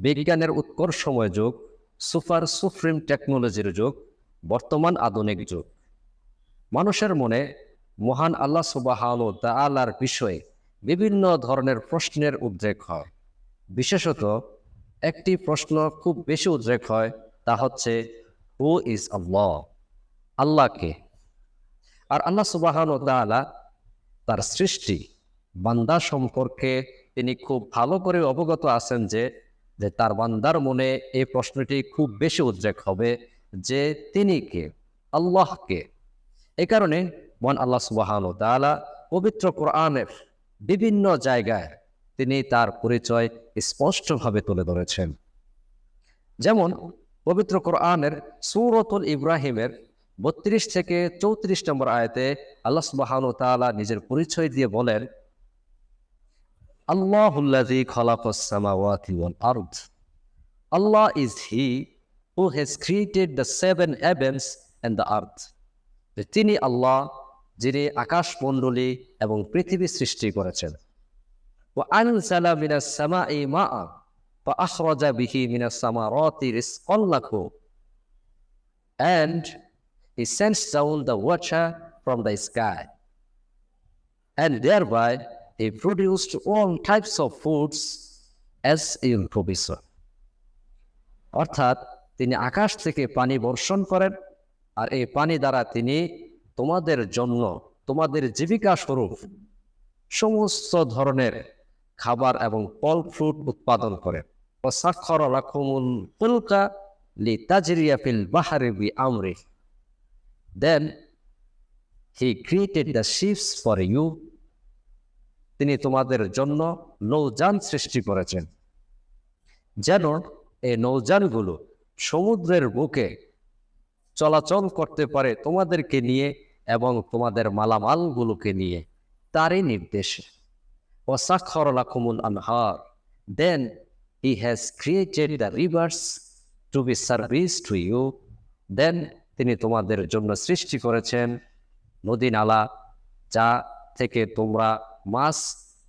বিজ্ঞানের উৎকর্ষময় যুগ, সুপ্রিম টেকনোলজির যুগ, বর্তমান আধুনিক যুগ। মানুষের মনে মহান আল্লাহ সুবহানাহু ওয়া তাআলার বিষয়ে বিভিন্ন ধরনের প্রশ্নের উদ্রেক হয়। বিশেষত একটি প্রশ্ন খুব বেশি উদ্রেক হয়, তা হচ্ছে হু ইজ আল্লাহ? আল্লাহকে। আর আল্লাহ সুবহানাহু ওয়া তাআলা তার সৃষ্টি বান্দা সম্পর্কে তিনি খুব ভালো করে অবগত আছেন যে তার বান্দার মনে এই প্রশ্নটি খুব বেশি উদ্রেক হবে যে তিনি কে, আল্লাহ কে। এই কারণে মহান আল্লাহ সুবহানাহু ওয়া তাআলা পবিত্র কোরআনের বিভিন্ন জায়গায় তিনি তার পরিচয় স্পষ্টভাবে তুলে ধরেছেন। যেমন পবিত্র কোরআনের সূরাতুল ইব্রাহিমের ৩২ থেকে ৩৪ নম্বর আয়াতে আল্লাহ সুবহানাহু ওয়া তাআলা নিজের পরিচয় দিয়ে বলেন, আল্লাহুল্লাযী খালাকাস সামাওয়াতি ওয়াল আরদ। Allah is He who has created the seven heavens and the earth. তিনি আল্লাহ যিনি আকাশমণ্ডলী এবং পৃথিবী সৃষ্টি করেছেন। ওয়া আনজালা মিনাস সামাই মাআন ফাআখরাজা বিহি মিনাস সামারাতি রিজকান লাকুম। And He sends down the water from the sky, and thereby He produced all types of foods as in provision. অর্থাৎ তিনি আকাশ থেকে পানি বর্ষণ করেন, আর এই পানি দ্বারা তিনি তোমাদের জন্য তোমাদের জীবিকা স্বরূপ সমস্ত ধরনের খাবার এবং ফল ফ্রুট উৎপাদন করেন। ওয়াসাখখারা লাকুমুল ফুলকা লিতাজরিয়া ফিল বাহরি বিআমরিহি। Then He created the ships for you. তিনি তোমাদের জন্য নৌযান সৃষ্টি করেছেন, যেন এই নৌযানগুলো সমুদ্রের বুকে চলাচল করতে পারে তোমাদেরকে নিয়ে এবং তোমাদের মালামালগুলোকে নিয়ে, তারই নির্দেশে। ওয়াসাখখারা লাকুমুল আনহার। Then He has created the rivers to be service to you. Then তিনি তোমাদের জন্য সৃষ্টি করেছেন নদী নালা, যা থেকে তোমরা মাছ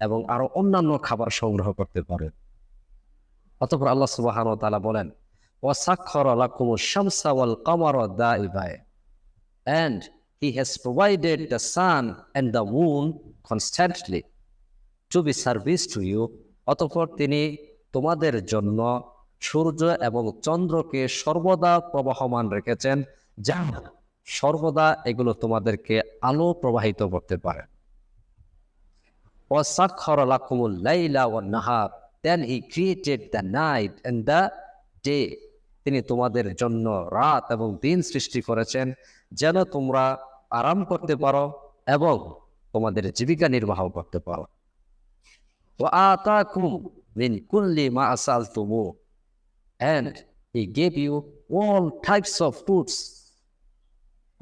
এবং আরো অন্যান্য খাবার সংগ্রহ করতে পারো। অতঃপর আল্লাহ সুবহানাহু ওয়া তাআলা বলেন, ওয়াসাখখারা লাকুমুশ শামসা ওয়াল Camara দাইবাইন। And He has provided the sun and the moon constantly to be service to you. অতঃপর তিনি তোমাদের জন্য সূর্য এবং চন্দ্রকে সর্বদা প্রবাহমান রেখেছেন, যা সর্বদা এগুলো তোমাদেরকে আলো প্রবাহিত করতে পারে। ওয়াসাখখারা লাকুমুল লাইলা ওয়ান নাহার। Then He created the night and the day. তিনি তোমাদের জন্য রাত এবং দিন সৃষ্টি করেছেন, যেন তোমরা আরাম করতে পারো এবং তোমাদের জীবিকা নির্বাহ করতে পারো। ওয়া আতাকুম মিন কুল্লি মা সালতুমু। And He gave you all types of foods,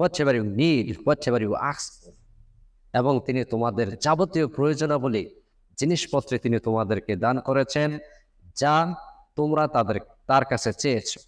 whatever you need, whatever you ask for. এবং তিনি তোমাদের যাবতীয় প্রয়োজনাবলী জিনিসপত্রে তিনি তোমাদেরকে দান করেছেন, যা তোমরা তার কাছে চেয়েছো।